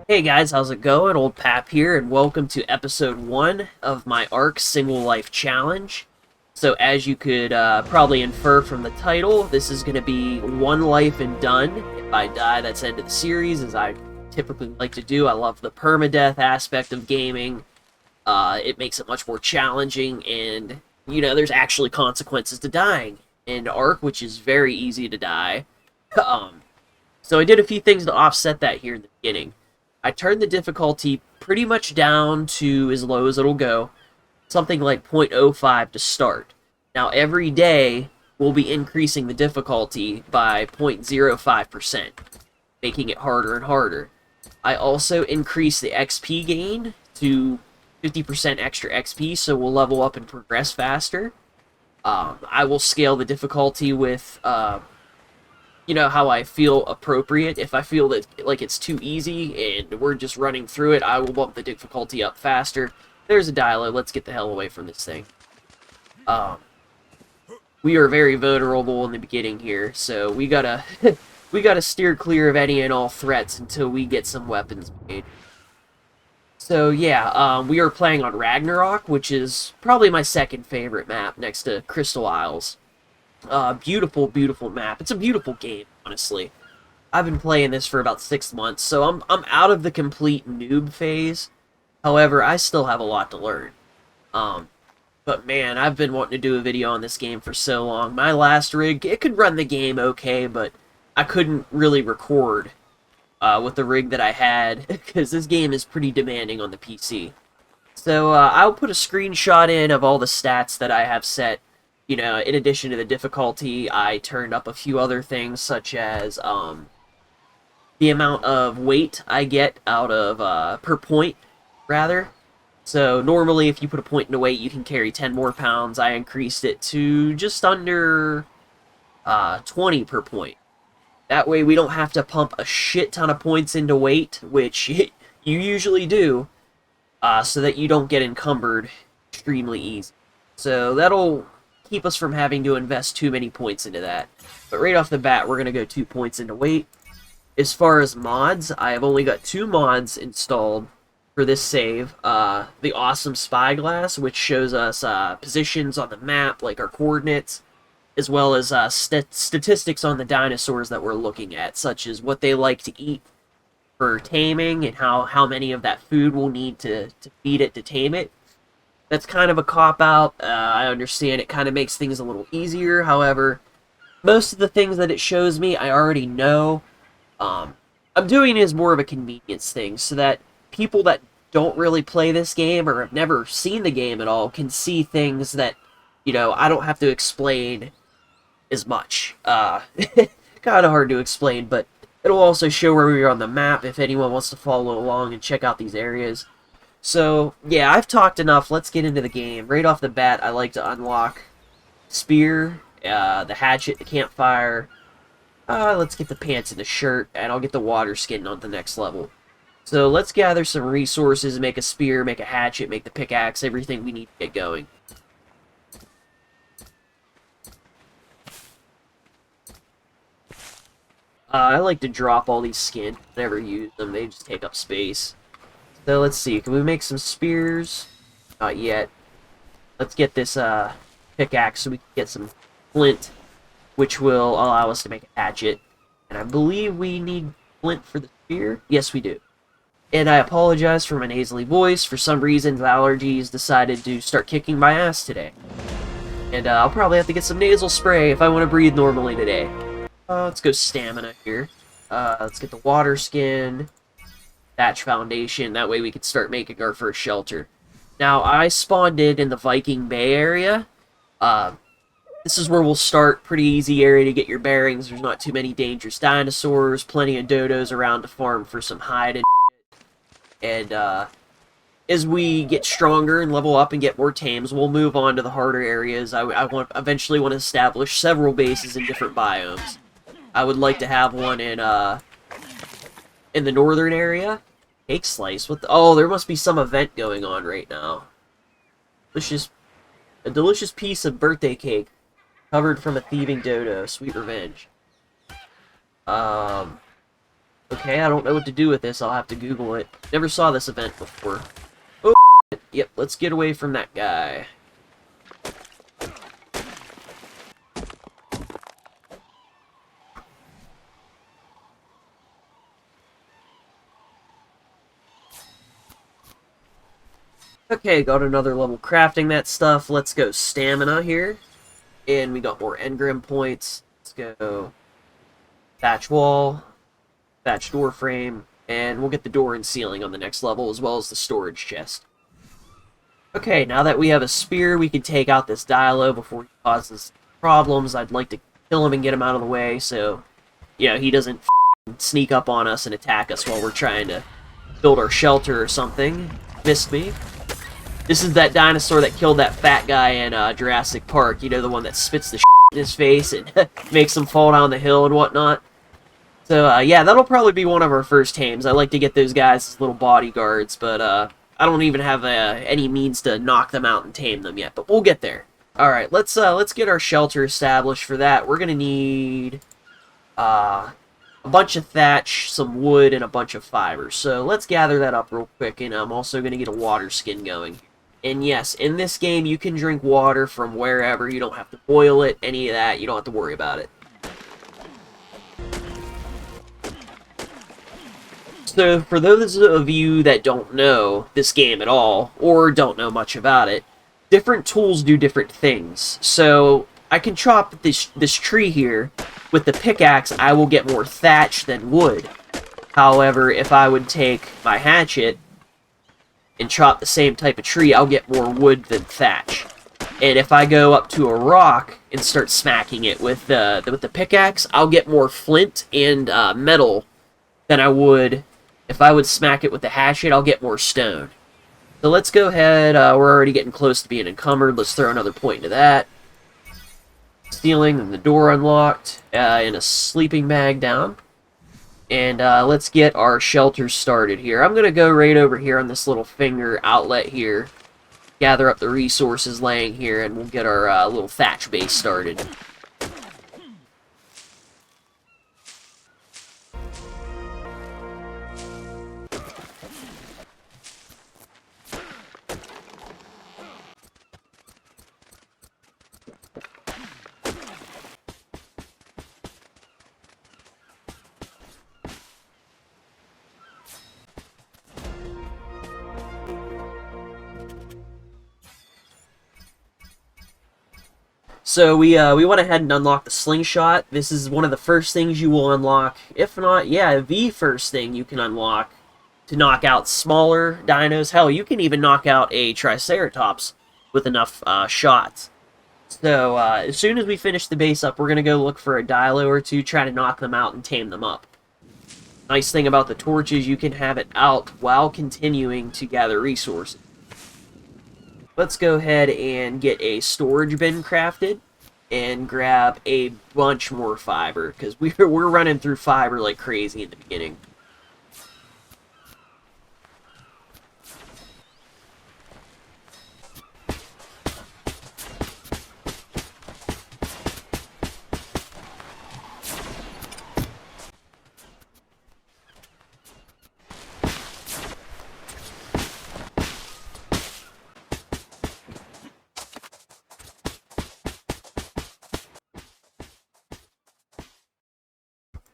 Hey guys, how's it going? Old Pap here, and welcome to episode 1 of my Ark Single Life Challenge. So as you could probably infer from the title, this is going to be one life and done. If I die, that's the end of the series, as I typically like to do. I love the permadeath aspect of gaming. It makes it much more challenging, and, there's actually consequences to dying in Ark, which is very easy to die. So I did a few things to offset that here in the beginning. I turned the difficulty pretty much down to as low as it'll go, something like 0.05 to start. Now every day we'll be increasing the difficulty by 0.05%, making it harder and harder. I also increased the XP gain to 50% extra XP, so we'll level up and progress faster. I will scale the difficulty with how I feel appropriate. If I feel that like it's too easy and we're just running through it, I will bump the difficulty up faster. There's a dialogue. Let's get the hell away from this thing. We are very vulnerable in the beginning here, so we gotta we gotta steer clear of any and all threats until we get some weapons made. So yeah, we are playing on Ragnarok, which is probably my second favorite map next to Crystal Isles. Beautiful, beautiful map. It's a beautiful game, honestly. I've been playing this for about 6 months, so I'm out of the complete noob phase. However, I still have a lot to learn. But man, I've been wanting to do a video on this game for so long. My last rig, it could run the game okay, but I couldn't really record with the rig that I had, because this game is pretty demanding on the PC. So I'll put a screenshot in of all the stats that I have set. In addition to the difficulty, I turned up a few other things, such as the amount of weight I get out of, per point, rather. So normally, if you put a point into weight, you can carry 10 more pounds. I increased it to just under 20 per point. That way we don't have to pump a shit ton of points into weight, which you usually do, so that you don't get encumbered extremely easy. So that'll keep us from having to invest too many points into that. But right off the bat, we're going to go 2 points into weight. As far as mods, I have only got 2 mods installed for this save. The awesome spyglass, which shows us positions on the map, like our coordinates, as well as statistics on the dinosaurs that we're looking at, such as what they like to eat for taming and how many of that food we'll need to feed it to tame it. That's kind of a cop-out. I understand it kind of makes things a little easier. However, most of the things that it shows me, I already know. I'm doing it as more of a convenience thing, so that people that don't really play this game or have never seen the game at all can see things that, I don't have to explain as much. Kind of hard to explain, but it'll also show where we are on the map if anyone wants to follow along and check out these areas. So, yeah, I've talked enough. Let's get into the game. Right off the bat, I like to unlock spear, the hatchet, the campfire. Let's get the pants and the shirt, and I'll get the water skin on the next level. So let's gather some resources, make a spear, make a hatchet, make the pickaxe, everything we need to get going. I like to drop all these skins. Never use them. They just take up space. So let's see, can we make some spears? Not yet. Let's get this pickaxe so we can get some flint, which will allow us to make a hatchet. And I believe we need flint for the spear? Yes, we do. And I apologize for my nasally voice. For some reason, the allergies decided to start kicking my ass today. And I'll probably have to get some nasal spray if I want to breathe normally today. Let's go stamina here. Let's get the water skin. Thatch foundation, that way we can start making our first shelter. Now, I spawned in the Viking Bay area. This is where we'll start. Pretty easy area to get your bearings. There's not too many dangerous dinosaurs, plenty of dodos around to farm for some hide and shit. And, as we get stronger and level up and get more tames, we'll move on to the harder areas. I eventually want to establish several bases in different biomes. I would like to have one in the northern area. Cake slice? What the— oh, there must be some event going on right now. A delicious piece of birthday cake covered from a thieving dodo. Sweet revenge. Okay, I don't know what to do with this. I'll have to Google it. Never saw this event before. Oh, yep, let's get away from that guy. Okay, got another level crafting that stuff. Let's go stamina here. And we got more engram points. Let's go thatch wall, thatch door frame, and we'll get the door and ceiling on the next level, as well as the storage chest. Okay, now that we have a spear, we can take out this Dilo before he causes problems. I'd like to kill him and get him out of the way, so, you know, he doesn't sneak up on us and attack us while we're trying to build our shelter or something. Missed me. This is that dinosaur that killed that fat guy in Jurassic Park. You know, the one that spits the in his face and makes him fall down the hill and whatnot. So, yeah, that'll probably be one of our first tames. I like to get those guys as little bodyguards, but I don't even have any means to knock them out and tame them yet. But we'll get there. All right, let's get our shelter established. For that, we're gonna need a bunch of thatch, some wood, and a bunch of fiber. So let's gather that up real quick, and I'm also gonna get a water skin going. And yes, in this game, you can drink water from wherever. You don't have to boil it, any of that. You don't have to worry about it. So, for those of you that don't know this game at all, or don't know much about it, different tools do different things. So, I can chop this tree here. With the pickaxe, I will get more thatch than wood. However, if I would take my hatchet and chop the same type of tree, I'll get more wood than thatch. And if I go up to a rock and start smacking it with the pickaxe, I'll get more flint and metal than I would if I would smack it with the hatchet. I'll get more stone. So let's go ahead. We're already getting close to being encumbered. Let's throw another point into that. Stealing, and the door unlocked, and a sleeping bag down. And let's get our shelter started here. I'm going to go right over here on this little finger outlet here. Gather up the resources laying here, and we'll get our little thatch base started. So we went ahead and unlocked the slingshot. This is one of the first things you will unlock, if not, yeah, the first thing you can unlock to knock out smaller dinos. Hell, you can even knock out a Triceratops with enough shots. So as soon as we finish the base up, we're going to go look for a Dilo or two, try to knock them out and tame them up. Nice thing about the torch is you can have it out while continuing to gather resources. Let's go ahead and get a storage bin crafted and grab a bunch more fiber, because we're running through fiber like crazy in the beginning.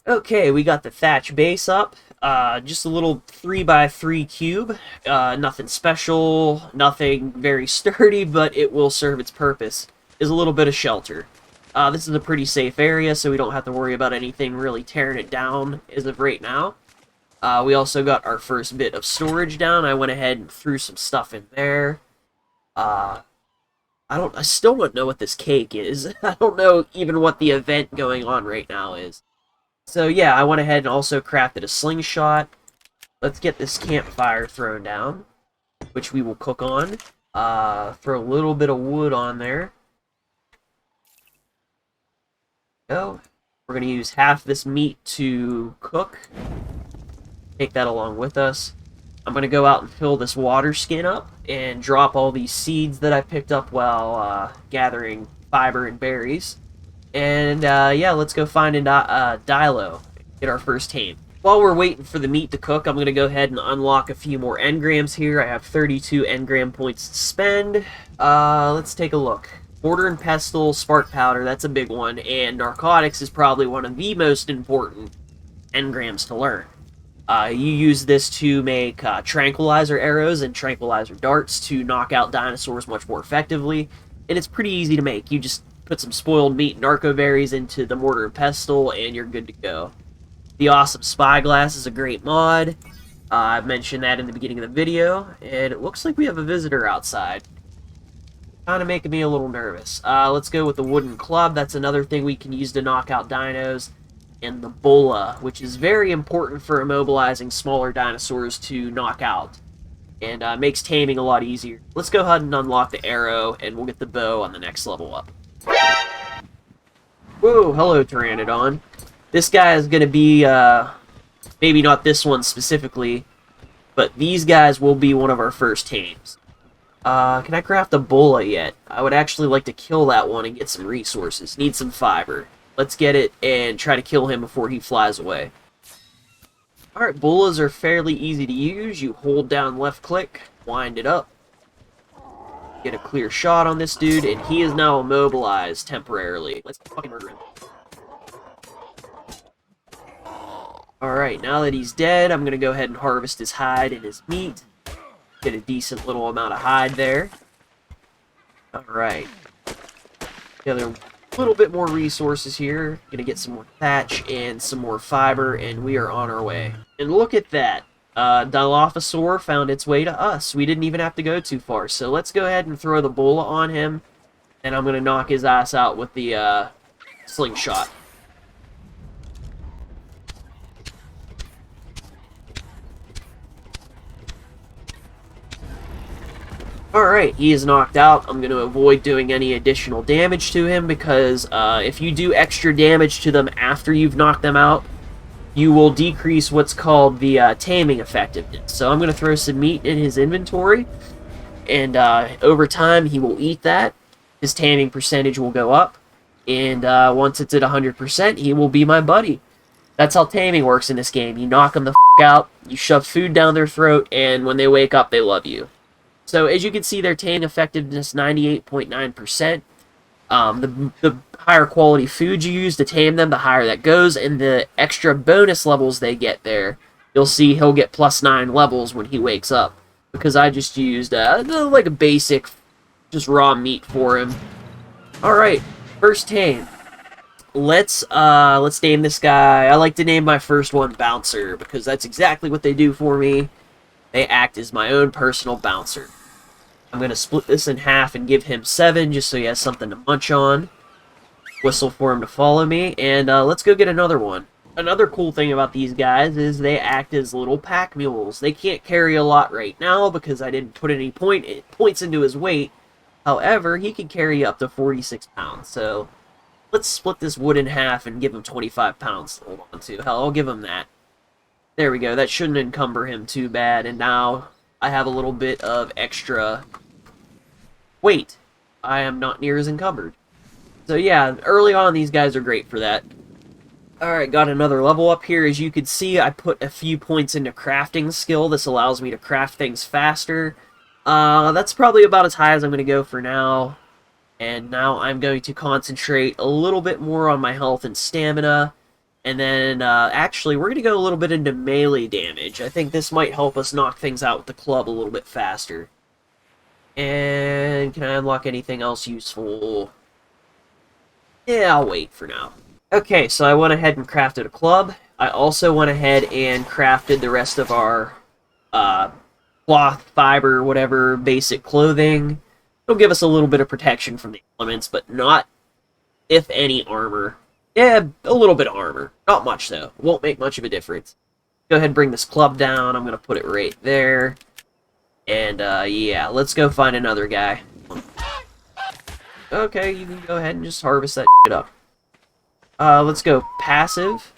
Okay, we got the thatch base up. Just a little 3x3 cube. Nothing special, nothing very sturdy, but it will serve its purpose. Is a little bit of shelter. This is a pretty safe area, so we don't have to worry about anything really tearing it down as of right now. We also got our first bit of storage down. I went ahead and threw some stuff in there. I still don't know what this cake is. I don't know even what the event going on right now is. So yeah, I went ahead and also crafted a slingshot. Let's get this campfire thrown down, which we will cook on. Throw a little bit of wood on there. Go. We're going to use half this meat to cook. Take that along with us. I'm going to go out and fill this water skin up and drop all these seeds that I picked up while gathering fiber and berries. And yeah, let's go find a Dilo. Get our first tame. While we're waiting for the meat to cook, I'm going to go ahead and unlock a few more engrams here. I have 32 engram points to spend. Let's take a look. Mortar and pestle, spark powder, that's a big one, and narcotics is probably one of the most important engrams to learn. You use this to make tranquilizer arrows and tranquilizer darts to knock out dinosaurs much more effectively, and it's pretty easy to make. You just put some spoiled meat narco berries into the mortar and pestle, and you're good to go. The awesome spyglass is a great mod. I mentioned that in the beginning of the video, and it looks like we have a visitor outside. Kind of making me a little nervous. Let's go with the wooden club. That's another thing we can use to knock out dinos. And the bola, which is very important for immobilizing smaller dinosaurs to knock out. And makes taming a lot easier. Let's go ahead and unlock the arrow, and we'll get the bow on the next level up. Whoa, hello Pteranodon. This guy is going to be, maybe not this one specifically, but these guys will be one of our first tames. Can I craft a bola yet? I would actually like to kill that one and get some resources. Need some fiber. Let's get it and try to kill him before he flies away. Alright, bolas are fairly easy to use. You hold down left click, wind it up, get a clear shot on this dude, and he is now immobilized temporarily. Let's fucking murder him. Alright, now that he's dead, I'm going to go ahead and harvest his hide and his meat. Get a decent little amount of hide there. Alright. Gather a little bit more resources here. Gonna get some more thatch and some more fiber, and we are on our way. And look at that. Dilophosaur found its way to us. We didn't even have to go too far. So let's go ahead and throw the bola on him, and I'm gonna knock his ass out with the slingshot. Alright, he is knocked out. I'm going to avoid doing any additional damage to him because if you do extra damage to them after you've knocked them out, you will decrease what's called the taming effectiveness. So I'm going to throw some meat in his inventory, and over time he will eat that. His taming percentage will go up, and once it's at 100%, he will be my buddy. That's how taming works in this game. You knock them the f*** out, you shove food down their throat, and when they wake up, they love you. So as you can see, their taming effectiveness 98.9%. The higher quality food you use to tame them, the higher that goes, and the extra bonus levels they get there, you'll see he'll get +9 levels when he wakes up, because I just used like a basic, just raw meat for him. All right, first tame. Let's name this guy. I like to name my first one Bouncer because that's exactly what they do for me. They act as my own personal bouncer. I'm going to split this in half and give him 7 just so he has something to munch on. Whistle for him to follow me, and let's go get another one. Another cool thing about these guys is they act as little pack mules. They can't carry a lot right now because I didn't put any points into his weight. However, he can carry up to 46 pounds, so let's split this wood in half and give him 25 pounds to hold on to. Hell, I'll give him that. There we go, that shouldn't encumber him too bad, and now I have a little bit of extra weight. I am not near as encumbered. So yeah, early on these guys are great for that. Alright, got another level up here. As you can see, I put a few points into crafting skill. This allows me to craft things faster. That's probably about as high as I'm going to go for now. And now I'm going to concentrate a little bit more on my health and stamina. And then, actually, we're going to go a little bit into melee damage. I think this might help us knock things out with the club a little bit faster. And can I unlock anything else useful? Yeah, I'll wait for now. Okay, so I went ahead and crafted a club. I also went ahead and crafted the rest of our cloth, fiber, whatever, basic clothing. It'll give us a little bit of protection from the elements, but not, if any, armor. Yeah, a little bit of armor. Not much, though. Won't make much of a difference. Go ahead and bring this club down. I'm going to put it right there. And, yeah, let's go find another guy. Okay, you can go ahead and just harvest that shit up. Let's go passive.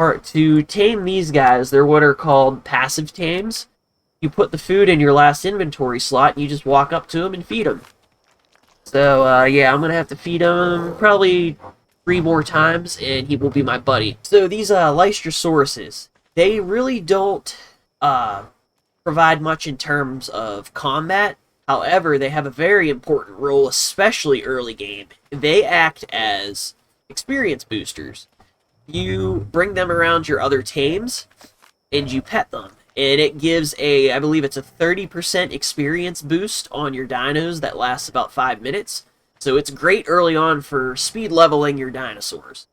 Alright, to tame these guys, they're what are called passive tames. You put the food in your last inventory slot, and you just walk up to them and feed them. So, yeah, I'm going to have to feed them probably 3 more times, and he will be my buddy. So these Lystrosaurus, they really don't provide much in terms of combat. However, they have a very important role, especially early game. They act as experience boosters. You bring them around your other tames, and you pet them. And it gives I believe it's a 30% experience boost on your dinos that lasts about 5 minutes. So it's great early on for speed leveling your dinosaurs.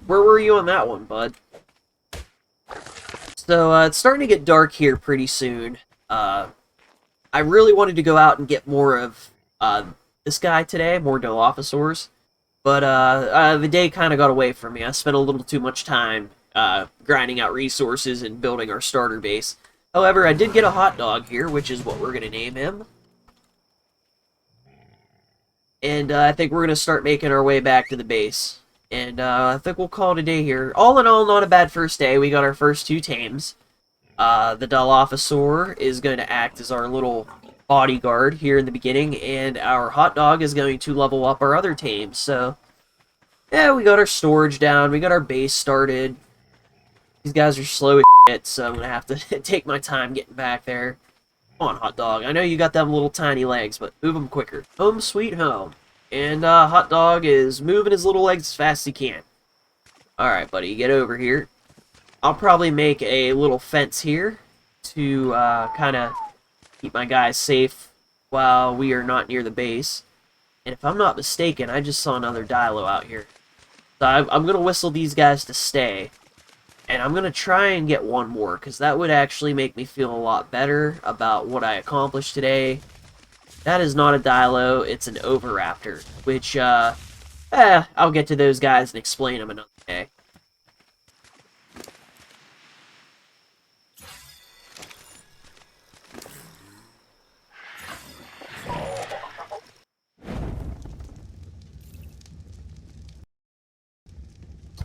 Where were you on that one, bud? So it's starting to get dark here pretty soon. I really wanted to go out and get more of this guy today, more Dilophosaurs. But the day kind of got away from me. I spent a little too much time grinding out resources and building our starter base. However, I did get a hot dog here, which is what we're going to name him. And I think we're going to start making our way back to the base. And I think we'll call it a day here. All in all, not a bad first day. We got our first 2 tames. The Dilophosaur is going to act as our little bodyguard here in the beginning, and our hot dog is going to level up our other tames. So, yeah, we got our storage down. We got our base started. These guys are slow as shit, so I'm going to have to take my time getting back there. Come on, hot dog. I know you got them little tiny legs, but move them quicker. Home sweet home. And hot dog is moving his little legs as fast as he can. Alright, buddy, get over here. I'll probably make a little fence here to kind of keep my guys safe while we are not near the base. And if I'm not mistaken, I just saw another Dilo out here. So I'm going to whistle these guys to stay. And I'm going to try and get one more, because that would actually make me feel a lot better about what I accomplished today. That is not a Dilo, it's an Oviraptor, which, I'll get to those guys and explain them another day.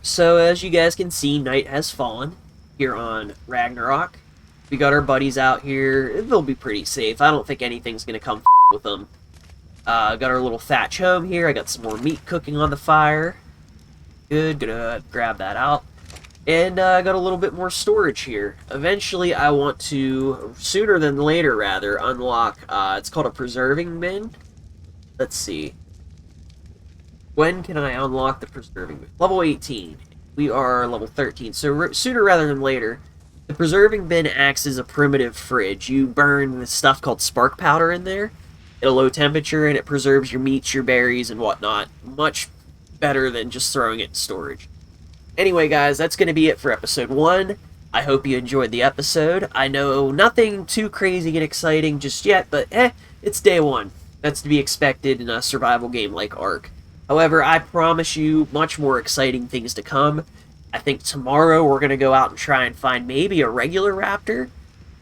So, as you guys can see, night has fallen here on Ragnarok. We got our buddies out here. They'll be pretty safe. I don't think anything's going to come with them. Got our little thatch home here. I got some more meat cooking on the fire. Good, gonna grab that out. And I got a little bit more storage here. Eventually, I want to, sooner than later rather, unlock, it's called a preserving bin. Let's see. When can I unlock the preserving bin? Level 18. We are level 13, so sooner rather than later. The preserving bin acts as a primitive fridge. You burn this stuff called spark powder in there at a low temperature, and it preserves your meats, your berries, and whatnot. Much better than just throwing it in storage. Anyway, guys, that's going to be it for episode 1. I hope you enjoyed the episode. I know nothing too crazy and exciting just yet, but it's day 1. That's to be expected in a survival game like Ark. However, I promise you much more exciting things to come. I think tomorrow we're going to go out and try and find maybe a regular raptor.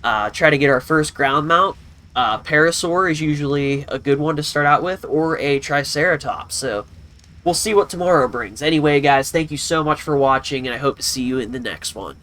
Try to get our first ground mount. Parasaur is usually a good one to start out with, or a Triceratops. So we'll see what tomorrow brings. Anyway, guys, thank you so much for watching, and I hope to see you in the next one.